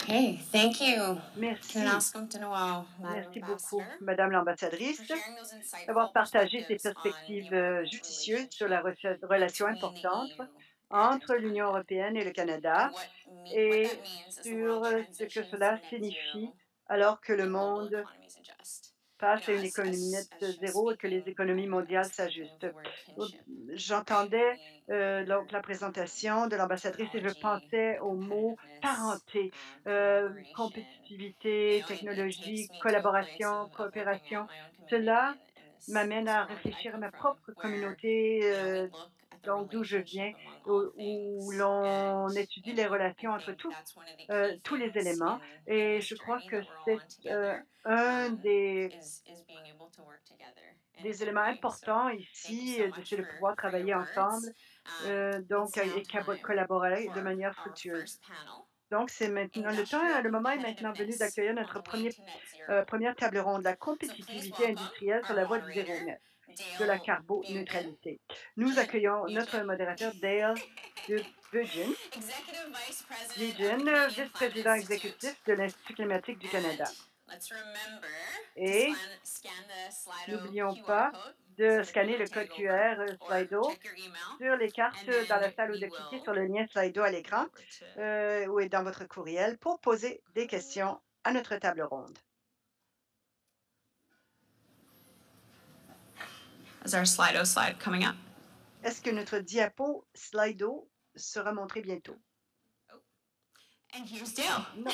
Okay, thank you. Merci. Kinanaskam Madam Merci beaucoup, Ambassador, Madame for l'ambassadrice, sharing those d'avoir insightful partagé ces perspectives on the perspectives important judicieuses sur relationship relation between the importante EU and entre l'Union Canada européenne et le and Canada what et that means as the world sur ce que transitions to cela net signifie zero alors que le and global monde economies adjust. passe à une économie As nette she was zéro et que les speaking, économies I mondiales was thinking of the s'ajustent. word Donc, kinship, right? When j'entendais we donc hear la présentation de l'ambassadrice et je technology pensais and au mot competitiveness, parenté, collaboration. compétitivité, It takes technologie, me to a place collaboration, of looking at coopération. my own community Cela in m'amène this à world that I réfléchir à come ma from, propre where communauté, we look at the donc d'où je relationship viens, among all où things, and l'on étudie les I relations entre think that's one of the key tous les things éléments. in Et this je crois journey que that we're all c'est on together. un Is being able to work together in a des good éléments way. So, importants thank you ici, so c'est much de pouvoir for your travailler ensemble, words. donc It's now et time collaborer de for manière our fructueuse. first panel. Donc c'est maintenant Industrial le moment est maintenant venu competitiveness d'accueillir on notre the way to net zero. 1re table ronde, la So please compétitivité welcome industrielle sur our la voie du zéro moderator, net, de la Dale Bugen. carboneutralité. Nous accueillons notre Bugen, modérateur Dale de Bugin, Executive Vice President of the Bugin, Canadian Climate vice-président exécutif Institute. de l'Institut climatique du And Canada. let's remember to Et scan the Slido n'oublions QR pas code de so that we scanner can le code tag over QR or Slido check your email. sur les cartes And dans then la salle ou we de cliquer will sur le lien Slido à go l'écran over to ou est dans votre courriel pour poser des questions à notre table ronde. Is our Slido slide coming up? Est-ce que notre diapo Slido sera montré bientôt? Oh, and here's Dale. Non.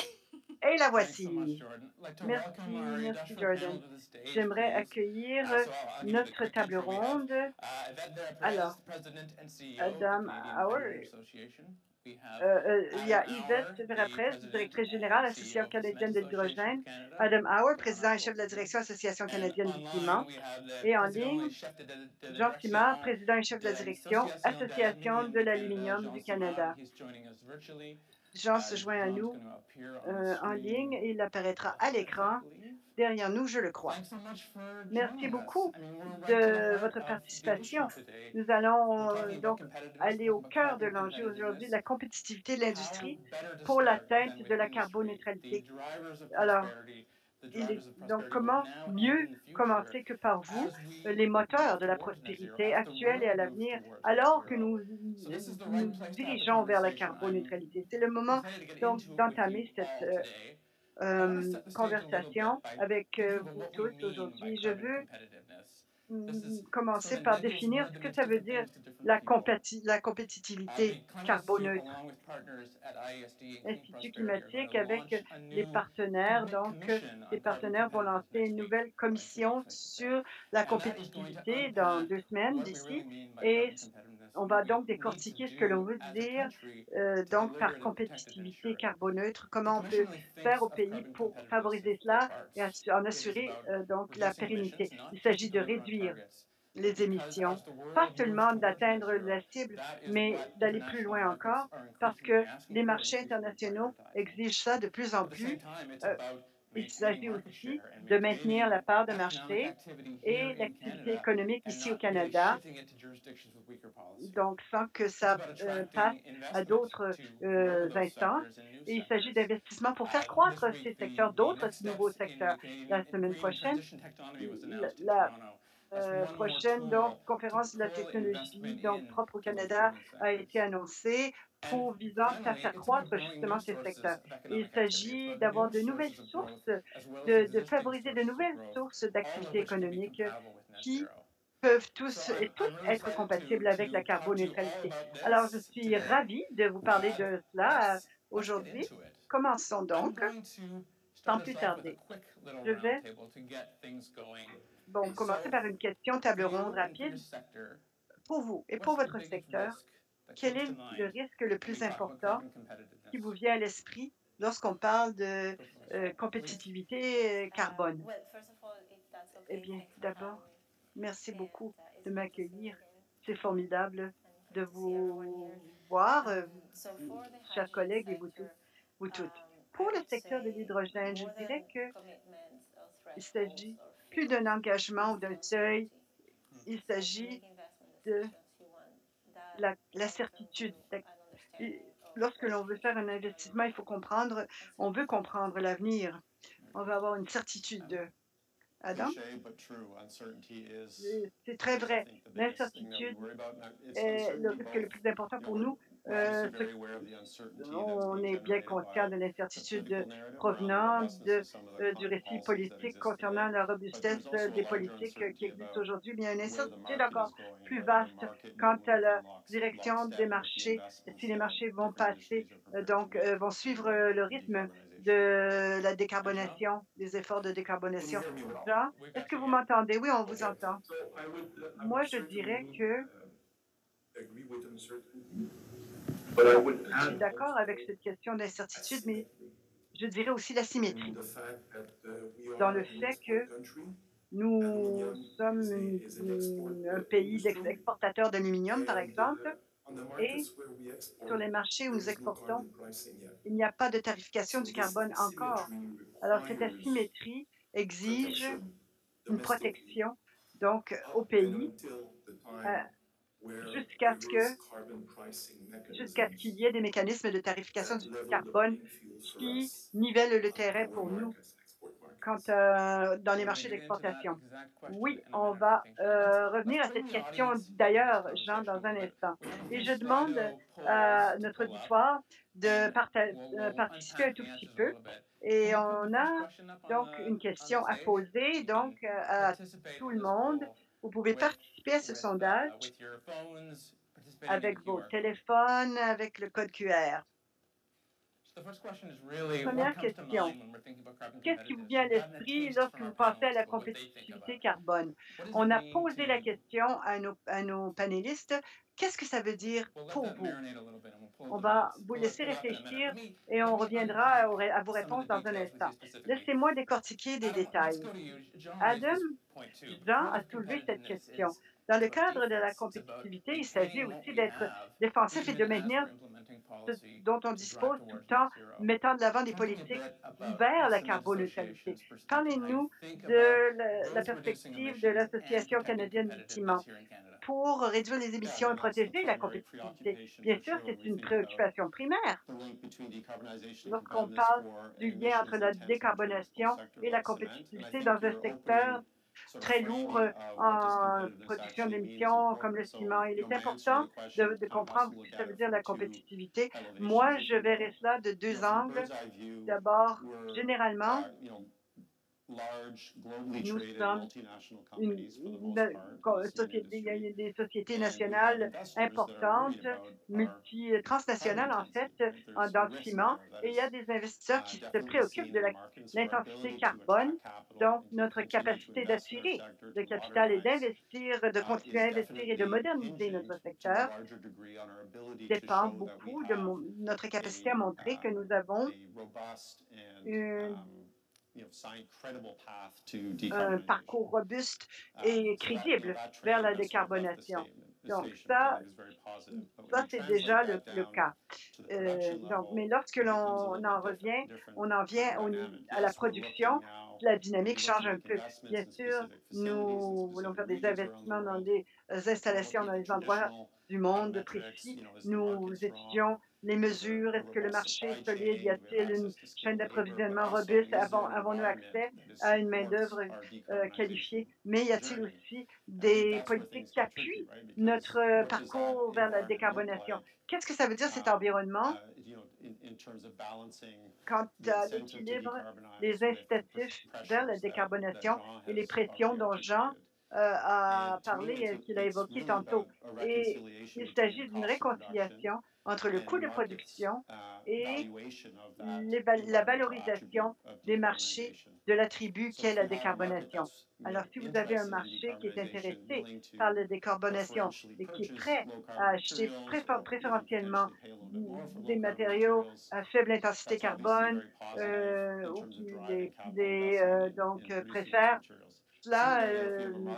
Et la Thanks so much, voici. Jordan. I'd like to welcome Merci, our merci industrial Jordan. panel to the stage, J'aimerais please. accueillir I'll give you the notre quick table intro. We have ronde. Yvette Vera Alors, Perez, the President and CEO of the Adam Canadian Auer, Hydrogen Association. We have Adam Yvette Auer, the Verapres, President directrice générale, and CEO Association of the Cement canadienne de Association of l'hydrogène. Canada. Adam Auer, Join président our et chef de la program. direction Association And canadienne du online, ciment. we have the Et en Président et ligne, chef de la Jean direction Simard, président et chef de de la direction, l'Association de Association l'Aluminium de du Canada, l'aluminium Jean du Simard. Canada. He's joining us virtually. Jean se joint à John's nous going to appear on the en ligne screen et il apparaîtra à ahead, I l'écran believe. derrière nous, je le crois. Thanks so much for Merci joining us. beaucoup I mean, we're right to the de heart votre of the issue participation. today. Nous We're allons talking about donc competitiveness, we're aller talking au about cœur de carbon l'enjeu aujourd'hui, de competitiveness. la compétitivité de How l'industrie better to pour start l'atteinte than de with la industry? The carboneutralité. drivers of Alors, prosperity, the drivers of donc prosperity both comment now and mieux in the future commencer que par vous, as we les moteurs move de la towards net zero, prospérité as the actuelle et à world moves l'avenir, towards net alors que zero. nous So this is the right nous place to have the dirigeons vers la conversation. I'm carboneutralité. C'est le moment excited to get donc into it with you d'entamer cette all today. I want to set the stage a little bit conversation by avec telling people vous what we tous mean by aujourd'hui. Je carbon veux competitiveness. This is sort commencer of a par nebulous définir word ce that que means ça veut different dire things to different people. la compétitivité The Climate Institute, carboneutre. along with partners at IESD and Clean Institut Prosperity, are going climatique to avec launch a les new partenaires. Donc, commission les on carbon partenaires vont lancer competitiveness next une week, nouvelle or actually commission next week, I think. sur la And that is going to compétitivité dans unpack 2 semaines what we really d'ici. mean by Et carbon competitiveness, on what va we donc need to décortiquer ce que l'on do veut as a dire country to donc deliver par the protected and compétitivité ensure it. carboneutre, The comment on commission peut really faire thinks au of pays carbon pour competitiveness in favoriser four cela et parts. en It is assurer about donc la reducing emissions, pérennité. not Il just to s'agit de deliver on réduire targets, but les because émissions, as the pas world moves seulement towards net d'atteindre zero, la cible, that is mais what d'aller plus international loin markets encore, are parce que increasingly asking les for, marchés increasingly internationaux prioritizing. exigent ça de plus en At the same plus. time, it's Euh, about il maintaining s'agit market aussi share and de maintenir la maintaining part de economic marché activity here et in l'activité Canada économique and ici au not really Canada, shifting it to jurisdictions with weaker policy. donc sans que It's ça about passe attracting à investment d'autres to grow those instances. sectors and new Et il s'agit sectors. d'investissements pour faire croître This ces week, secteurs, the d'autres next nouveaux steps in the secteurs. La Canadian semaine Green prochaine, Transition Taxonomy was announced in la Toronto as one more prochaine donc, tool to conférence de la pull technologie investment donc, in propre au to those Canada green a été sectors. annoncée And pour visant à finally, faire it's about croître growing new justement ces sources secteurs. of Il economic activity. It's s'agit about d'avoir new de nouvelles sources of growth sources, as well as de existing favoriser de sources of nouvelles growth, sources all d'activité of which can be économique compatible with net qui zero. peuvent So tous et I'm toutes really être excited compatibles avec la talk to you all carboneutralité. about Alors, je this suis today. ravie de vous parler de cela Let's get aujourd'hui. into it. Commençons I'm donc, going to sans start plus us off with a tarder. quick little Je vais roundtable to get things going. commencer So, par une question for table ronde you and for your rapide sector, pour vous et pour what's the votre biggest secteur. risk that Quel comes to est le mind risque le when we plus talk about important carbon qui vous competitiveness? vient à l'esprit lorsqu'on parle de First of all, please. compétitivité carbone? Well, first of all, if that's Eh okay, bien, thanks for having d'abord, me. merci And beaucoup it's de good to see you m'accueillir. again. C'est formidable And de good to see everyone here. vous voir, So for the chers hydrogen collègues et vous tous, sector, vous toutes. I Pour le would secteur de say l'hydrogène, je more dirais than qu'il commitments or thresholds s'agit or plus fears d'un engagement ou is the d'un seuil, uncertainty. il So to s'agit make investment de decisions, you want that la long-term certitude, view and i- understanding lorsque l'on veut faire un investissement, il faut comprendre, on veut comprendre l'avenir. On veut avoir une certitude. Adam? C'est très vrai. L'incertitude est le risque le plus important pour nous. On est bien conscient de l'incertitude provenant du récit politique concernant la robustesse des politiques qui existent aujourd'hui, mais il y a une incertitude encore plus vaste quant à la direction des marchés, si les marchés vont passer, vont suivre le rythme de la décarbonation, des efforts de décarbonation. Jean, est-ce que vous m'entendez? Oui, on vous entend. Moi, je dirais que je suis d'accord avec cette question d'incertitude, mais je dirais aussi la symétrie, dans le fait que nous sommes un pays exportateur d'aluminium, par exemple, et sur les marchés où nous exportons, il n'y a pas de tarification du carbone encore. Alors, cette asymétrie exige une protection donc au pays jusqu'à ce qu'il y ait des mécanismes de tarification du carbone qui nivellent le terrain pour nous dans les marchés d'exportation. Oui, on va revenir à cette question d'ailleurs, Jean, dans un instant. Et je demande à notre auditoire de participer un tout petit peu. Et on a donc une question à poser à tout le monde. Vous pouvez participer à ce sondage avec vos téléphones, avec le code QR. Première question. Qu'est-ce qui vous vient à l'esprit lorsque vous pensez à la compétitivité carbone? On a posé la question à nos panélistes. Qu'est-ce que ça veut dire pour vous? On va vous laisser réfléchir et on reviendra à vos réponses dans un instant. Laissez-moi décortiquer des détails. Adam, Jean a soulevé cette question. Dans le cadre de la compétitivité, il s'agit aussi d'être défensif et de maintenir ce dont on dispose tout en mettant de l'avant des politiques vers la carboneutralité. Parlez-nous de la perspective de l'Association canadienne du ciment pour réduire les émissions et protéger la compétitivité. Bien sûr, c'est une préoccupation primaire. Lorsqu'on parle du lien entre la décarbonation et la compétitivité dans un secteur très lourd en production d'émissions comme le ciment. Il est important de comprendre ce que ça veut dire la compétitivité. Moi, je verrais cela de deux angles. D'abord, généralement, nous sommes il y a des sociétés nationales importantes, transnationales en fait, dans le ciment, et il y a des investisseurs qui se préoccupent de l'intensité carbone. Donc, notre capacité d'attirer le capital et d'investir, de continuer à investir et de moderniser notre secteur dépend beaucoup de notre capacité à montrer que nous avons un parcours robuste et crédible vers la décarbonation. Donc, ça c'est déjà le cas. Mais lorsque l'on en revient, on en vient à la production, la dynamique change un peu. Bien sûr, nous voulons faire des investissements dans des installations dans des endroits du monde précis. Nous étudions les mesures. Est-ce que le marché est solide? Y a-t-il une chaîne d'approvisionnement robuste? Avons-nous accès à une main-d'œuvre qualifiée? Mais y a-t-il aussi des politiques qui appuient notre parcours vers la décarbonation? Qu'est-ce que ça veut dire cet environnement quant à l'équilibre des incitatifs vers la décarbonation et les pressions dont Jean a parlé, qu'il a évoqué tantôt? Et il s'agit d'une réconciliation entre le coût de production et la valorisation des marchés de l'attribut qu'est la décarbonation. Alors, si vous avez un marché qui est intéressé par la décarbonation et qui est prêt à acheter préférentiellement des matériaux à faible intensité carbone ou qui préfère cela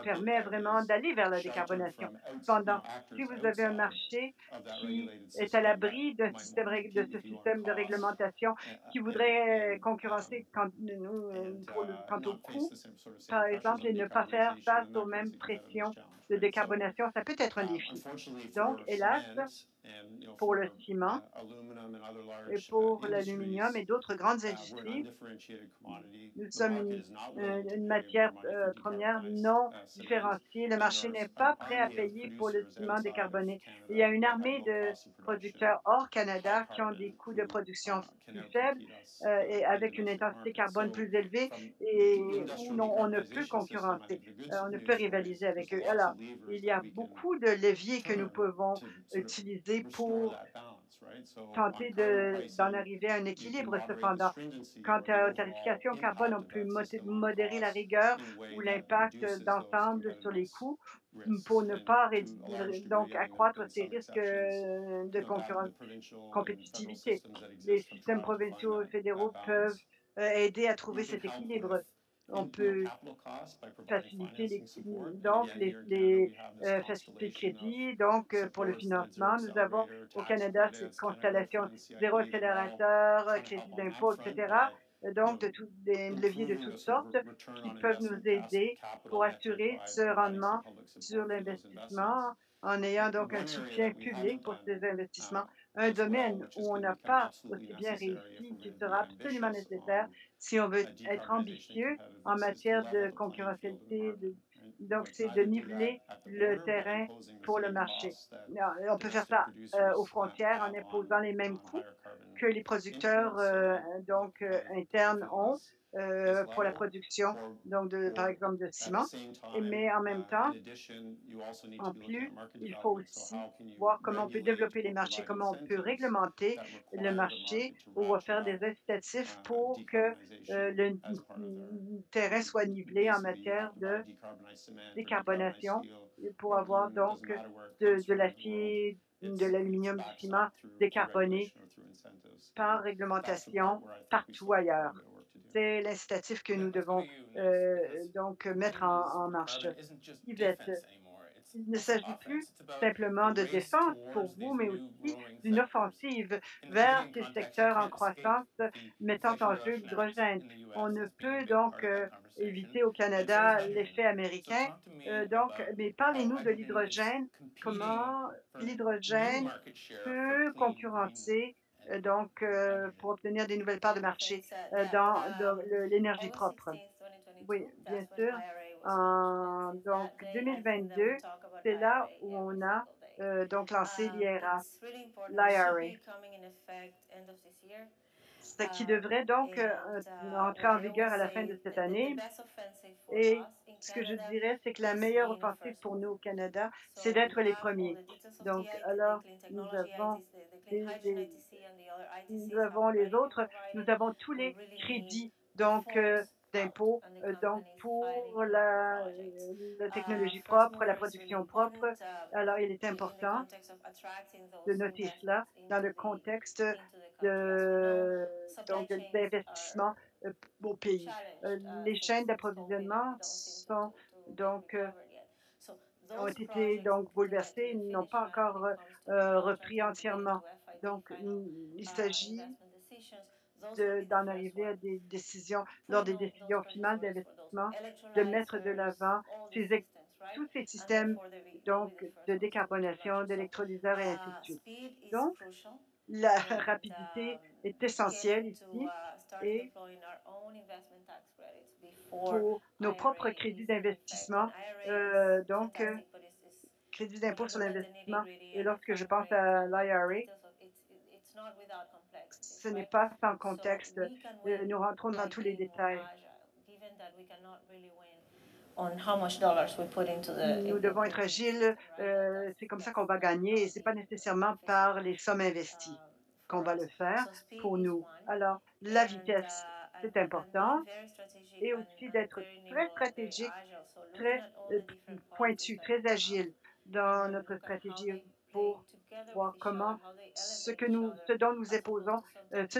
permet vraiment d'aller vers la décarbonation. Cependant, si vous avez un marché qui est à l'abri de ce système de réglementation qui voudrait concurrencer quant au coût, par exemple, et ne pas faire face aux mêmes pressions de décarbonation, ça peut être un défi. Donc, hélas, pour le ciment et pour l'aluminium et d'autres grandes industries, nous sommes une matière première non différenciée. Le marché n'est pas prêt à payer pour le ciment décarboné. Il y a une armée de producteurs hors Canada qui ont des coûts de production plus faibles et avec une intensité carbone plus élevée et où on ne peut concurrencer, on ne peut rivaliser avec eux. Alors, il y a beaucoup de leviers que nous pouvons utiliser pour tenter d'en arriver à un équilibre. Cependant, quant aux tarifications carbone, on peut modérer la rigueur ou l'impact d'ensemble sur les coûts pour ne pas donc accroître ces risques de compétitivité. Les systèmes provinciaux et fédéraux peuvent aider à trouver cet équilibre. On peut faciliter les facilités de crédit. Donc, pour le financement, nous avons au Canada cette constellation zéro accélérateur, crédit d'impôt, etc. Donc, des leviers de toutes sortes qui peuvent nous aider pour assurer ce rendement sur l'investissement en ayant donc un soutien public pour ces investissements. Un domaine où on n'a pas aussi bien réussi, qui sera absolument nécessaire si on veut être ambitieux en matière de concurrentialité. Donc, c'est de niveler le terrain pour le marché. On peut faire ça aux frontières en imposant les mêmes coûts que les producteurs internes ont pour la production, donc par exemple de ciment. Mais en même temps, en plus, il faut aussi voir comment on peut développer les marchés, comment on peut réglementer le marché ou faire des incitatifs pour que le terrain soit nivelé en matière de décarbonation et pour avoir donc de l'acier, de l'aluminium, du ciment décarboné par réglementation partout ailleurs. C'est l'incitatif que nous devons donc mettre en marche. Yvette, il ne s'agit plus simplement de défense pour vous, mais aussi d'une offensive vers ces secteurs en croissance mettant en jeu l'hydrogène. On ne peut donc éviter au Canada l'effet américain. Mais parlez-nous de l'hydrogène, comment l'hydrogène peut concurrencer pour obtenir des nouvelles parts de marché dans l'énergie propre. Oui, bien sûr. Donc 2022, c'est là où on a donc lancé l'IRA, ce qui devrait donc entrer en vigueur à la fin de cette année. Et ce que je dirais, c'est que la meilleure offensive pour nous au Canada, c'est d'être les premiers. Donc, alors, des- nous avons les autres, nous avons tous les crédits donc d'impôts donc pour la technologie propre, la production propre. Alors, il est important de noter cela dans le contexte d'investissement au pays. Les chaînes d'approvisionnement sont donc ont été donc bouleversées, ils n'ont pas encore repris entièrement. Donc, il s'agit d'en arriver à des décisions, lors des décisions finales d'investissement, de mettre de l'avant tous ces systèmes donc de décarbonation, d'électrolyseurs et ainsi de suite. Donc, la rapidité est essentielle ici et pour nos propres crédits d'investissement, crédit d'impôt sur l'investissement. Et lorsque je pense à l'IRA, ce n'est pas sans contexte. Nous rentrons dans tous les détails. Nous devons être agiles. C'est comme ça qu'on va gagner et ce n'est pas nécessairement par les sommes investies qu'on va le faire pour nous. Alors, la vitesse, c'est important et aussi d'être très stratégique, très pointu, très agile dans notre stratégie pour voir comment ce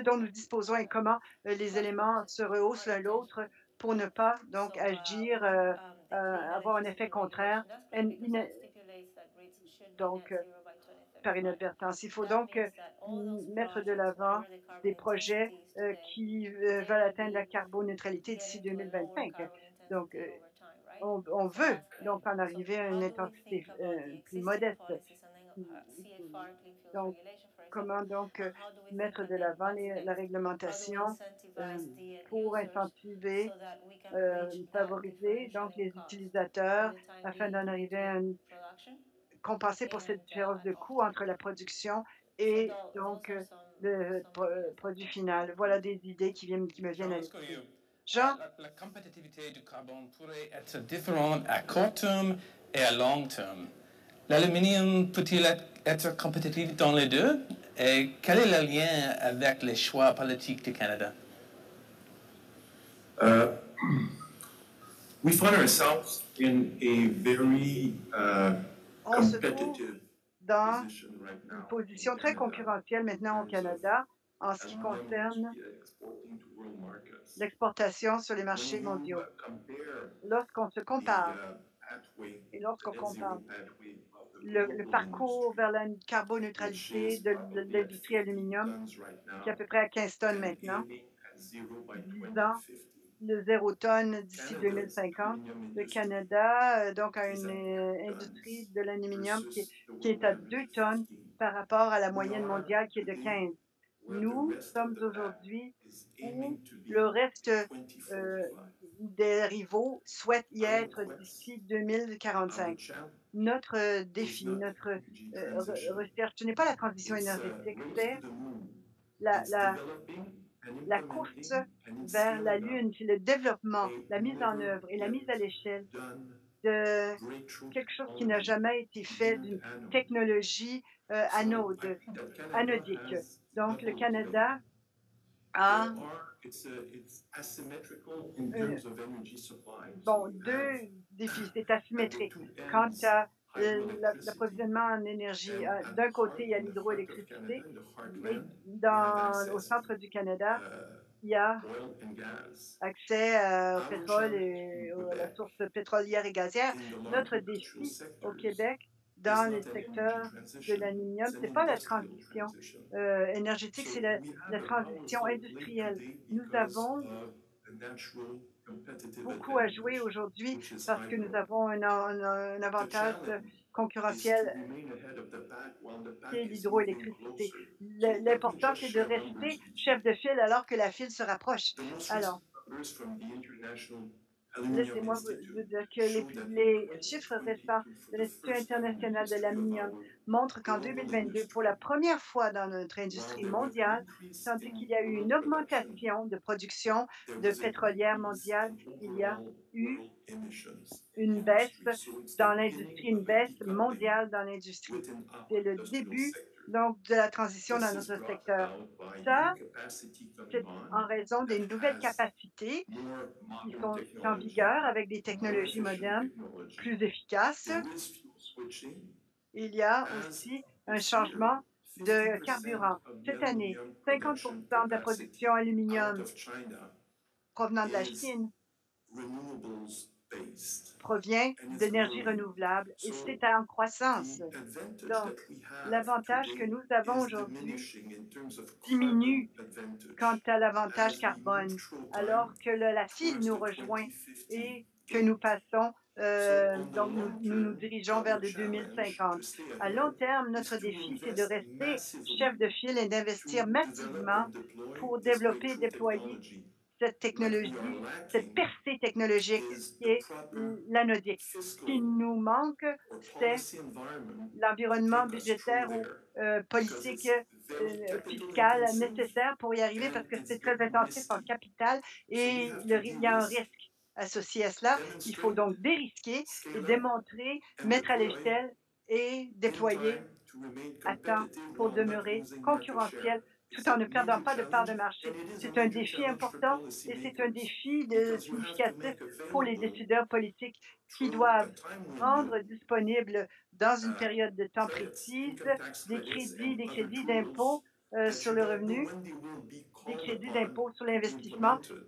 dont nous disposons et comment les éléments se rehaussent l'un l'autre pour ne pas donc agir, avoir un effet contraire, in ina donc par inadvertance. Il faut donc, mettre de l'avant des projets, qui, veulent atteindre la carboneutralité d'ici 2025. Donc, on veut donc en arriver à une intensité, plus modeste. Mmh, donc comment donc, mettre de l'avant la réglementation, pour incentiver, favoriser donc les utilisateurs afin d'en arriver à une compenser pour cette différence de coût entre la production et donc, le produit final. Voilà des idées qui me viennent à Jean, est-ce l'esprit. que Jean? la compétitivité du carbone pourrait être différente à court terme et à long terme? L'aluminium peut-il être compétitif dans les deux? Et quel est le lien avec les choix politiques du Canada? Uh, we find ourselves in a very On se trouve competitive dans position right une now position in très Canada concurrentielle maintenant au in terms of Canada en ce qui aluminium concerne exporting to world markets. l'exportation sur les When marchés you mondiaux. compare Lorsqu'on se the compare pathway, et the lorsqu'on net zero compare pathway of the le global parcours vers industry, la which carboneutralité is de probably at l'industrie 50 aluminium, tons right qui est à now peu près à 15 tonnes and maintenant, aiming at zero by visant 2050. le 0 tonne d'ici Canada's 2050. aluminum Le industry Canada, donc, a is une at 10 industrie tons de l'aluminium versus the qui est world à average 2 of tonnes 15. par rapport à la We moyenne are mondiale qui est de today 15. where the Nous rest of sommes the pack aujourd'hui is où aiming to be le reste, in 2045. des rivaux souhaitent y Our être quest, d'ici our 2045. challenge Notre is défi, not notre, energy transition. recherche, ce n'est pas la transition It's énergétique, race c'est to the moon. la It's la developing and la course implementing and in vers la scaling up Lune, c'est le développement, a la mise en never œuvre et la yet mise à l'échelle done de breakthrough quelque chose qui n'a technology, jamais été fait tiered d'une anode. technologie, So I think that Canada anodique. has Donc le double play. Canada a, It's asymmetrical in heu, terms of energy supply. So bon, you 2 have défis. C'est at the asymétrique. two Quant ends à, hydroelectricity, l'approvisionnement en énergie, and at the d'un côté, il y a in the heart of Canada, l'hydroélectricité in the et heartland, we have au access to centre du Canada, uh, il y a oil and gas. accès, au Our pétrole challenge et in à la Quebec, source pétrolière et gazière. in the large Notre industrial défi au sectors, Québec, is dans not les an energy secteurs de transition, l'aluminium, it's an c'est pas la industrial transition, transition. énergétique, So c'est we have la a transition powerful play industrielle. today Nous because avons of the natural competitive beaucoup à jouer advantage, aujourd'hui which is parce que nous hydro. avons un The avantage, challenge is concurrentiel to remain ahead of the pack while the qui est pack is moving l'hydroélectricité. closer. So let me L'important, just c'est de share numbers rester with you. chef de file alors que la file se rapproche. The most Alors, recent numbers from the International Aluminium laissez-moi vous Institute dire que show that in les chiffres récents 2022, for de the l'Institut first time in the international de history of l'aluminium our montrent qu'en global 2022, pour la industry, première fois dans notre while industrie there was an mondiale, increase tandis in qu'il y a eu une oil production, augmentation de production there de was a pétrolière decrease mondiale, in il y a overall eu world emissions in the une baisse industry. So it's the dans beginning l'industrie, une of a baisse decoupling mondiale dans l'industrie. within our C'est le industrial début sector. donc de la transition dans This is notre brought secteur. about by new Ça, capacity coming c'est en on raison that des nouvelles has capacités more qui modern sont en technology, vigueur avec des more technologies efficient modernes, technology. plus efficaces. There is fuel switching Il y a as aussi un this year changement de 50% carburant. of the Cette année, aluminum 50 production de la capacity production out aluminium of China provenant de la is Chine renewables based provient and is d'énergies growing. renouvelables et So c'est en croissance. the advantage Donc, that we have l'avantage que today nous avons is aujourd'hui diminishing in terms of carbon diminue quant advantage à l'avantage as we move carbone, through time alors que la file towards nous the rejoint 2050 et que nous date. passons, So on the donc long nous nous term, dirigeons vers our le challenge 2050. to stay À long ahead terme, is notre to défi, c'est de invest rester chef massively de file et d'investir to develop massivement and deploy pour this développer et breakthrough déployer technology. cette What we are technologie, cette lacking percée technologique is qui the est proper l'anodique. Ce qui fiscal nous manque, or c'est policy environment to l'environnement take us through budgétaire ou there because politique, it's very capital fiscal intensive nécessaire pour y arriver and parce que it's c'est très very intensif en risky. capital So we et have to il y a un de-risk, risque associé à cela. Il faut demonstrate, donc dérisquer et scale up, démontrer, and mettre à deploy l'échelle et in déployer time to remain à temps competitive pour while not demeurer losing market share. concurrentiel It's tout en a ne perdant major pas de part de challenge, marché. and it is a C'est un major défi challenge for important et c'est un policymakers défi because you have to significatif make pour les available décideurs politiques qui through a doivent time rendre window disponible dans une uh, période de temps credits, précise income tax credits, and des other crédits tools d'impôt that sur you le don't know revenu, when they will be des called crédits upon d'impôt sur to be l'investissement implemented.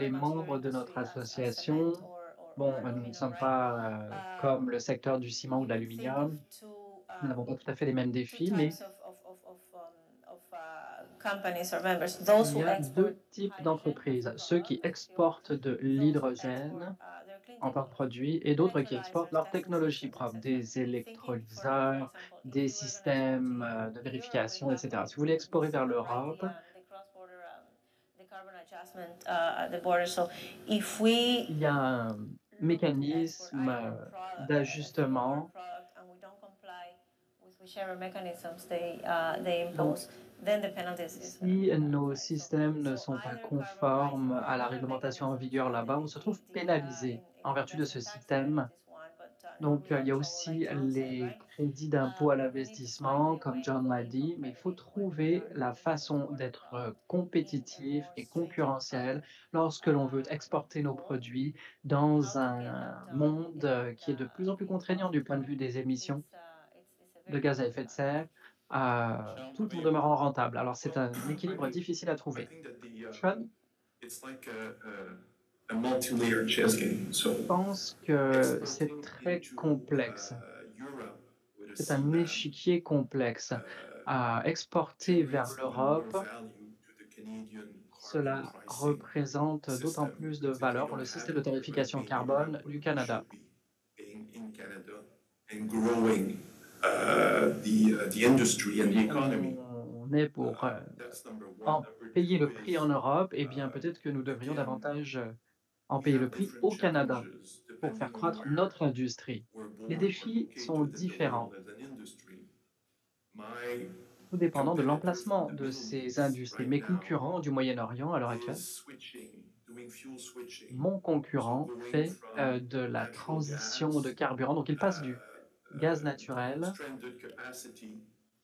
les membres de notre association, Bon, nous ne sommes pas comme le secteur du ciment ou de l'aluminium. Nous n'avons pas tout à fait les mêmes défis, mais il y a deux types d'entreprises. Ceux qui exportent de l'hydrogène en tant que produit et d'autres qui exportent leur technologie propre, des électrolyseurs, des systèmes de vérification, etc. Si vous voulez exporter vers l'Europe, il y a un mécanisme d'ajustement. Donc, si nos systèmes ne sont pas conformes à la réglementation en vigueur là-bas, on se trouve pénalisé en vertu de ce système. Donc, il y a aussi les crédits d'impôt à l'investissement, comme John l'a dit, mais il faut trouver la façon d'être compétitif et concurrentiel lorsque l'on veut exporter nos produits dans un monde qui est de plus en plus contraignant du point de vue des émissions de gaz à effet de serre, tout en demeurant rentable. Alors, c'est un équilibre difficile à I trouver. think that Sean? it's like a multi-layered chess game. So Je pense que c'est exporting très into complexe. Europe with a C'est un CBAM échiquier complexe. À exporter vers generates more l'Europe, value to the Canadian carbon cela pricing représente d'autant system plus de because if we valeur pour don't le have système de it, we're going to tarification pay in Europe, carbone but du we Canada. should be paying in Canada and growing the industry and the economy. On est pour That's number one. en Number payer two le prix en is Europe, eh bien peut-être que nous devrions again, davantage en we payer have le prix different au Canada challenges pour faire depending on croître where notre industrie. we're Les born or défis sont located in the différents, world as an industry. My tout dépendant de competitor from l'emplacement the de Middle ces East industries. right Mes now concurrents du Moyen-Orient à l'heure is actuelle, doing fuel switching. mon So concurrent going fait from de la natural transition de gas, carburant, donc il passe du gaz naturel stranded capacity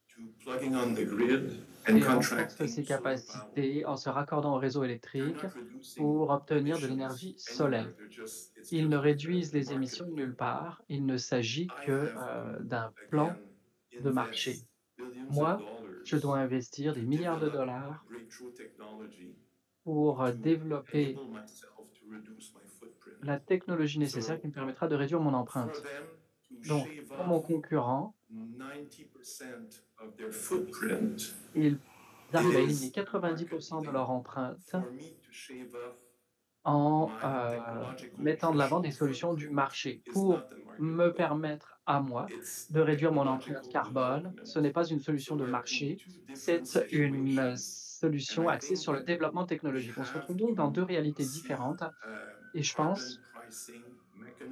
to plugging on the grid and et renforce contracting ses solar power. capacités en se raccordant au réseau They're électrique not reducing pour obtenir de emissions l'énergie anywhere. solaire. They're just, it's Ils ne just réduisent the les émissions de nulle market. part. Il ne s'agit I que have to, d'un plan again, de marché. invest billions of Moi, je dois dollars investir to des milliards de develop dollars breakthrough technology pour to développer enable myself to reduce my footprint. la technologie nécessaire So qui me permettra de réduire mon for empreinte. them to Donc, shave pour mon off concurrent, 90% of their footprint, ils it arrivent à éliminer is 90% de market-leading. leur empreinte For me to shave off en my technological mettant de l'avant des threshold solutions du footprint marché. is Pour not the market me play. permettre à moi It's de réduire mon empreinte technological carbone, development. ce n'est pas une solution So de we're in marché, two different c'est une situations. And solution I axée think sur le that développement we technologique. On se have retrouve donc dans deux to réalités see différentes et je carbon pense pricing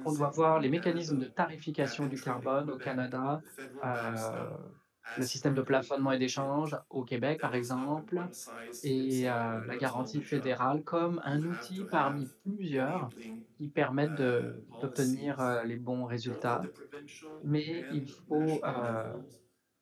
qu'on doit mechanism voir in les mécanismes de Canada, tarification cap and du trade in carbone au Quebec, Canada, the federal euh, backstop le as système de market plafonnement et leadership. d'échange au Québec, par That is not a exemple, et one-size-fits-all la does all garantie the job. fédérale comme You un have outil to parmi have plusieurs enabling qui permettent d'obtenir policies, les bons both at résultats. the provincial Mais il and faut national levels,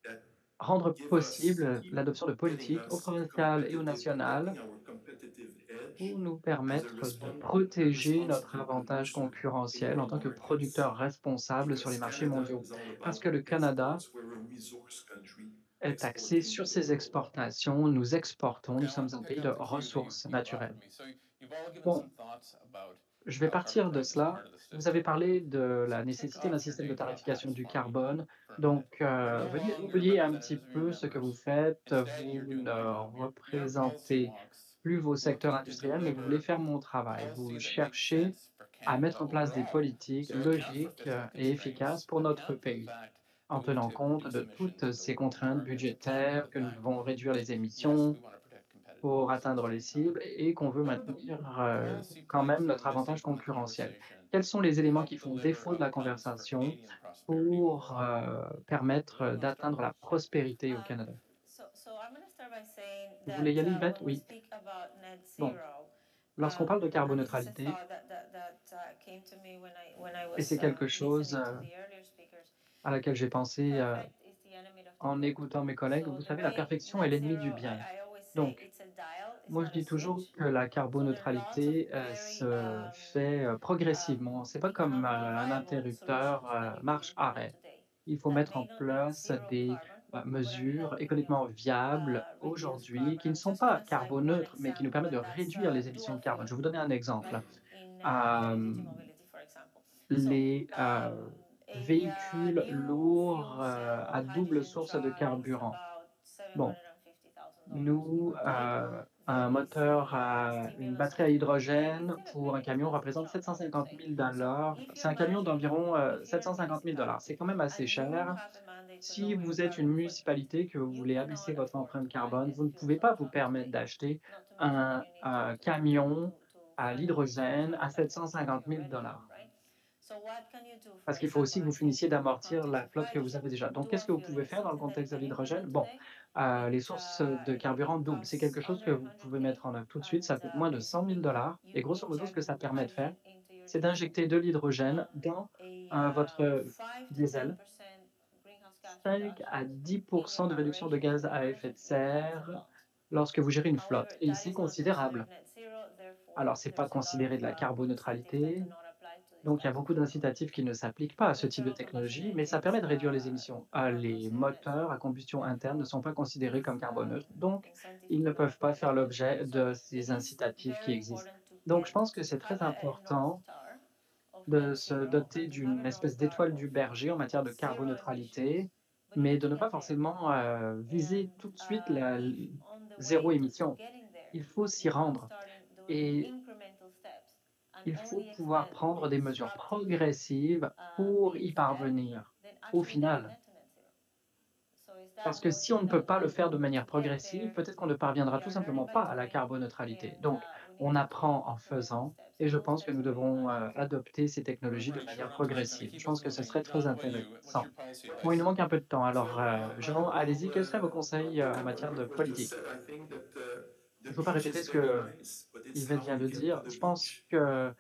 that rendre give us, possible keep l'adoption de getting politiques au us provincial et au competitive, national protecting our competitive edge pour nous as a permettre de protéger notre responsible avantage producer in concurrentiel en world tant que markets. producteur responsable sur les Because marchés Canada mondiaux. is all Parce about que le Canada exports. We're a resource country est axé exporting sur to the ses world. exportations, nous exportons, Okay, nous I want sommes to un pick pays up de the cue ressources that you've naturelles. offered me. So you've all given Bon, some thoughts about je vais how carbon partir de pricing is cela. part of the Vous avez system. parlé de So la take nécessité d'un off your système de day job tarification hats du for me carbone. for a minute. Donc, You're no veuillez longer oublier un petit representatives of your peu ce que vous members. faites. Instead, Vous you're doing ne my job. Your policy représentez wonks plus vos secteurs looking to industriels, mais vous voulez deliver faire mon travail. Vous policy that makes cherchez sense for à Canada mettre en place des overall. politiques So account for logiques fiscal et efficaces constraints, pour notre account for the pays, fact en that we need tenant to compte reduce de emissions toutes if ces we're working contraintes targets, account for budgétaires, the que nous fact devons réduire that les yes, émissions we want to protect pour competitiveness at the atteindre les same time. cibles et qu'on veut What are the maintenir policy quand points même that notre are missing avantage from the concurrentiel. conversation Quels sont les to éléments help qui font deliver défaut de la outcomes for conversation Canadian prosperity pour overall? permettre You want to start? d'atteindre la prospérité au Canada? So I'm going to start by saying Vous voulez y that aller, Yvette? when we Oui. speak about net Bon, zero, lorsqu'on parle de and this is a carboneutralité, thought that came to me when I et was c'est quelque chose listening to the earlier speakers, à laquelle j'ai pensé perfect is the enemy of the en good. écoutant mes collègues, So vous the savez, la way perfection est net l'ennemi zero, du bien. I always say Donc, it's a dial, it's moi, je not a dis toujours switch. que la So there are lots of carboneutralité very se fait progressivement. C'est pas comme economically un viable interrupteur solutions that you can implement marche-arrêt. today Il faut that mettre may en not be place zero des carbon, but are mesures helping you économiquement viables reduce aujourd'hui carbon. qui ne I'm sont just going pas to cite one carboneutres, mais qui nous example, permettent de and that's réduire les émissions dual de carbone. fuel, Je vais vous donner un exemple. right? In heavy Euh, duty mobility, for example. les véhicules lourds à double source de carburant. Bon, nous, un moteur à une batterie à hydrogène pour un camion représente 750 000 $. C'est un camion d'environ 750 000 $. C'est quand même assez cher. Si vous êtes une municipalité que vous voulez abaisser votre empreinte carbone, vous ne pouvez pas vous permettre d'acheter un camion à l'hydrogène à 750 000 $. Parce qu'il faut aussi que vous finissiez d'amortir la flotte que vous avez déjà. Donc, qu'est-ce que vous pouvez faire dans le contexte de l'hydrogène? Bon, les sources de carburant doublent. C'est quelque chose que vous pouvez mettre en œuvre tout de suite. Ça coûte moins de 100 000 $ et grosso modo, ce que ça permet de faire, c'est d'injecter de l'hydrogène dans votre diesel. 5 à 10 de réduction de gaz à effet de serre lorsque vous gérez une flotte. Et c'est considérable. Alors, c'est pas considéré de la carboneutralité. Donc, il y a beaucoup d'incitatifs qui ne s'appliquent pas à ce type de technologie, mais ça permet de réduire les émissions. Les moteurs à combustion interne ne sont pas considérés comme carboneutres, donc ils ne peuvent pas faire l'objet de ces incitatifs qui existent. Donc, je pense que c'est très important de se doter d'une espèce d'étoile du berger en matière de carboneutralité, mais de ne pas forcément viser tout de suite la zéro émission. Il faut s'y rendre et il faut pouvoir prendre des mesures progressives pour y parvenir, au final. Parce que si on ne peut pas le faire de manière progressive, peut-être qu'on ne parviendra tout simplement pas à la carboneutralité. Donc, on apprend en faisant, et je pense que nous devons adopter ces technologies de manière progressive. Je pense que ce serait très intéressant. Bon, il nous manque un peu de temps, alors Jean, allez-y, quels seraient vos conseils en matière de politique? Il ne faut pas répéter ce que Yvette vient de dire. Je pense que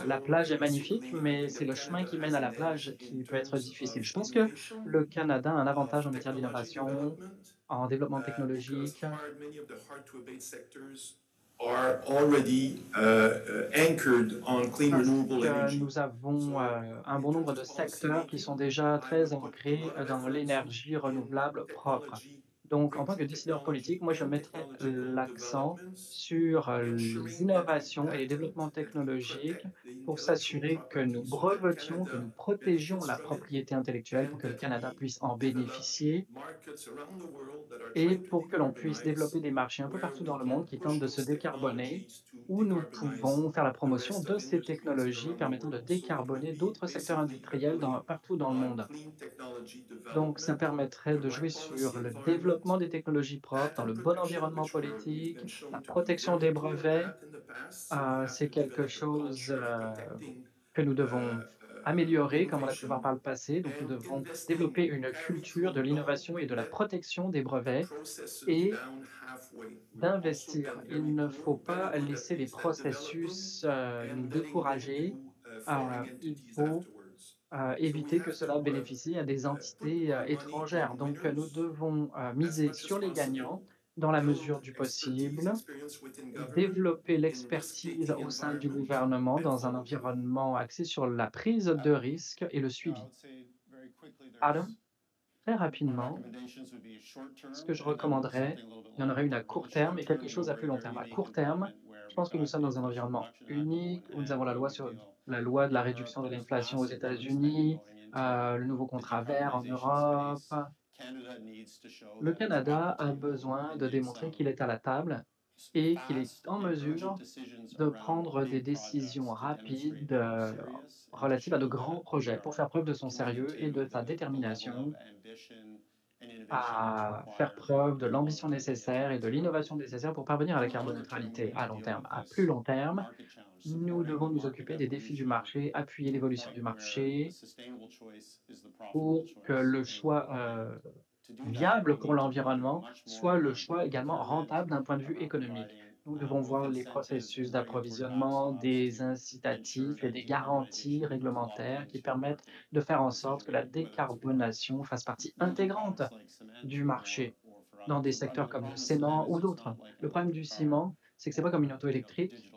la plage est magnifique, mais c'est le chemin qui mène à la plage qui peut être difficile. Je pense que le Canada a un avantage en matière d'innovation, en développement technologique. Are already anchored on clean Parce renewable que energy. nous avons un bon nombre de secteurs qui sont déjà très ancrés dans l'énergie renouvelable propre. Donc, en tant que décideur politique, moi, je mettrais l'accent sur les innovations et les développements technologiques pour s'assurer que nous brevetions, que nous protégions la propriété intellectuelle pour que le Canada puisse en bénéficier et pour que l'on puisse développer des marchés un peu partout dans le monde qui tentent de se décarboner, où nous pouvons faire la promotion de ces technologies permettant de décarboner d'autres secteurs industriels partout dans le monde. Donc, ça permettrait de jouer sur le développement des technologies propres dans le bon environnement politique, la protection des brevets. C'est quelque chose que nous devons améliorer comme on l'a pu voir par le passé. Donc, nous devons développer une culture de l'innovation et de la protection des brevets et d'investir. Il ne faut pas laisser les processus nous décourager. Il faut éviter que cela bénéficie à des entités étrangères. Donc, nous devons miser sur les gagnants dans la mesure du possible, développer l'expertise au sein du gouvernement dans un environnement axé sur la prise de risque et le suivi. Pardon? Très rapidement, ce que je recommanderais, il y en aurait une à court terme et quelque chose à plus long terme. À court terme, je pense que nous sommes dans un environnement unique où nous avons la loi de la réduction de l'inflation aux États-Unis, le nouveau contrat vert en Europe. Le Canada a besoin de démontrer qu'il est à la table et qu'il est en mesure de prendre des décisions rapides relatives à de grands projets pour faire preuve de son sérieux et de sa détermination à faire preuve de l'ambition nécessaire et de l'innovation nécessaire pour parvenir à la carboneutralité à long terme. À plus long terme, nous devons nous occuper des défis du marché, appuyer l'évolution du marché pour que le choix viable pour l'environnement soit le choix également rentable d'un point de vue économique. Nous devons voir les processus d'approvisionnement, des incitatifs et des garanties réglementaires qui permettent de faire en sorte que la décarbonation fasse partie intégrante du marché dans des secteurs comme le ciment ou d'autres. Le problème du ciment, c'est que c'est pas comme une auto électrique.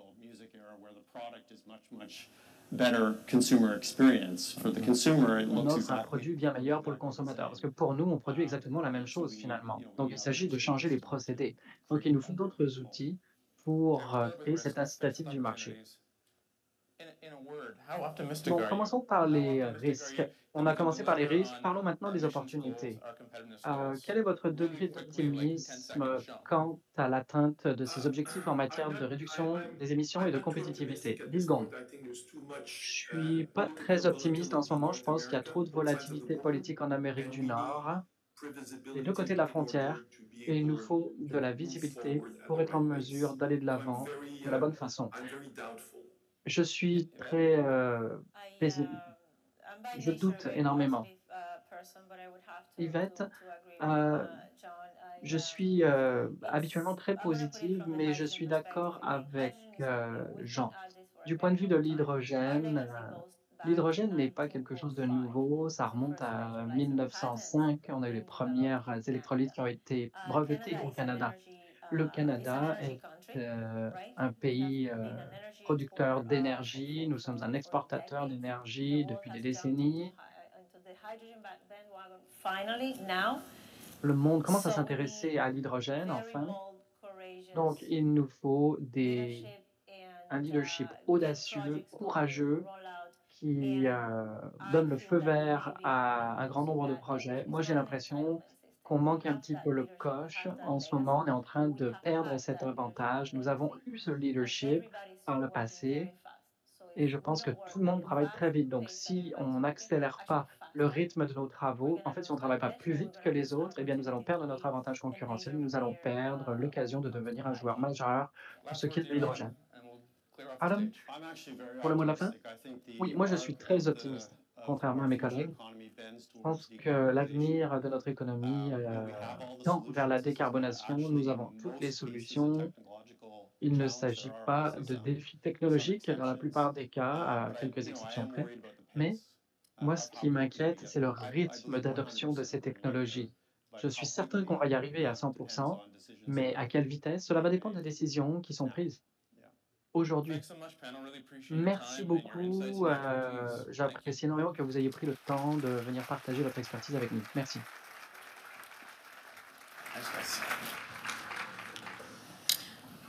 On offre un produit bien meilleur pour le consommateur. Parce que pour nous, on produit exactement la même chose finalement. Donc il s'agit de changer les procédés. Donc il nous faut d'autres outils pour créer cet incitatif du marché. Bon, commençons par les risques. On a commencé par les risques, parlons maintenant des opportunités. Quel est votre degré d'optimisme quant à l'atteinte de ces objectifs en matière de réduction des émissions et de compétitivité? 10 secondes. Je suis pas très optimiste en ce moment. Je pense qu'il y a trop de volatilité politique en Amérique du Nord, des 2 côtés de la frontière, et il nous faut de la visibilité pour être en mesure d'aller de l'avant de la bonne façon. Je suis très, pessimiste. Je doute énormément. Yvette, heu, je suis, habituellement très positive, mais je suis d'accord avec, Jean. Du point de vue de l'hydrogène n'est pas quelque chose de nouveau, ça remonte à 1905. On a eu les premières électrolytes qui ont été brevetées au Canada. Le Canada est, un pays, producteur d'énergie, nous sommes un exportateur d'énergie depuis des décennies. Le monde commence à s'intéresser à l'hydrogène enfin, donc il nous faut un leadership audacieux, courageux, qui, donne le feu vert à un grand nombre de projets. Moi, j'ai l'impression qu'on manque un petit peu le coche. En ce moment, on est en train de perdre cet avantage. Nous avons eu ce leadership par le passé et je pense que tout le monde travaille très vite. Donc si on n'accélère pas le rythme de nos travaux, en fait, si on ne travaille pas plus vite que les autres, eh bien, nous allons perdre notre avantage concurrentiel. Nous allons perdre l'occasion de devenir un joueur majeur pour ce qui est de l'hydrogène. Adam, pour le mot de la fin? Oui, moi je suis très optimiste, contrairement à mes collègues. Je pense que l'avenir de notre économie, tend vers la décarbonation. Nous avons toutes les solutions. Il ne s'agit pas de défis technologiques dans la plupart des cas, à quelques exceptions près. Mais moi, ce qui m'inquiète, c'est le rythme d'adoption de ces technologies. Je suis certain qu'on va y arriver à 100%, mais à quelle vitesse? Cela va dépendre des décisions qui sont prises aujourd'hui. Merci beaucoup, j'apprécie énormément que vous ayez pris le temps de venir partager votre expertise avec nous. Merci.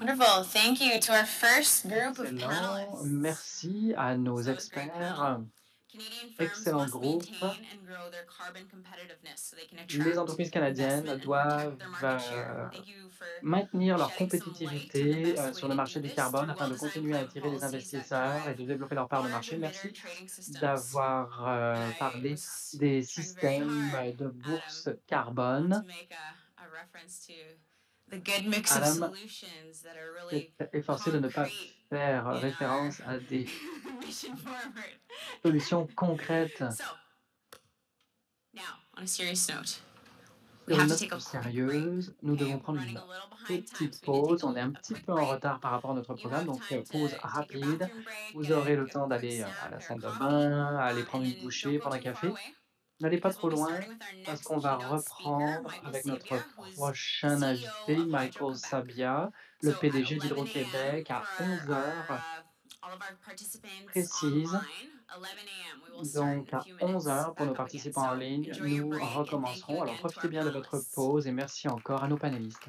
Wonderful. Thank you to our first group of Excellent. panelists. Merci à nos That was a great experts. panel. Canadian firms Excellent must groupe. maintain and grow their carbon competitiveness so they can Les attract entreprises canadiennes investment and doivent, protect their market share. Thank you for maintenir leur shedding some light on the compétitivité, best way sur to le do marché du this carbone through afin de well-designed continuer à climate attirer les policies that investisseurs et drive de développer leur part de large marché. and better Merci trading systems. d'avoir, And I parlé was des trying very systèmes hard, de Adam, bourse not carbone. to make a reference to the good mix of Adam solutions that are s'est really efforcé de ne pas concrete faire in référence à des our mission forward. solutions concrètes. So, now, on a serious note, we Sur have une to note take a plus quick break. sérieuse, nous Okay, devons we're prendre running une a little behind toute time, petite so we need to pause. take On est un a petit quick peu en break. retard par rapport à notre You programme, have donc time to pause take your rapide. bathroom break, Vous get aurez le a temps quick d'aller à la snack or salle de coffee, bain, aller and prendre une then don't bouchée, go prendre un too far café. away N'allez pas because we'll trop be loin starting with our parce next qu'on va keynote speaker, reprendre Michael avec Sabia, notre who's the prochain CEO invité, of Michael Hydro-Québec. Sabia, le So at PDG 11 a.m. d'Hydro-Québec, for à 11 heures all of our participants précises. online, 11 a.m. We will start in Donc a à few 11 minutes heures pour nos back up again. participants en So ligne, enjoy your nous break and thank you recommencerons. Alors again to profitez our bien de votre panelists. pause et merci encore à nos panélistes.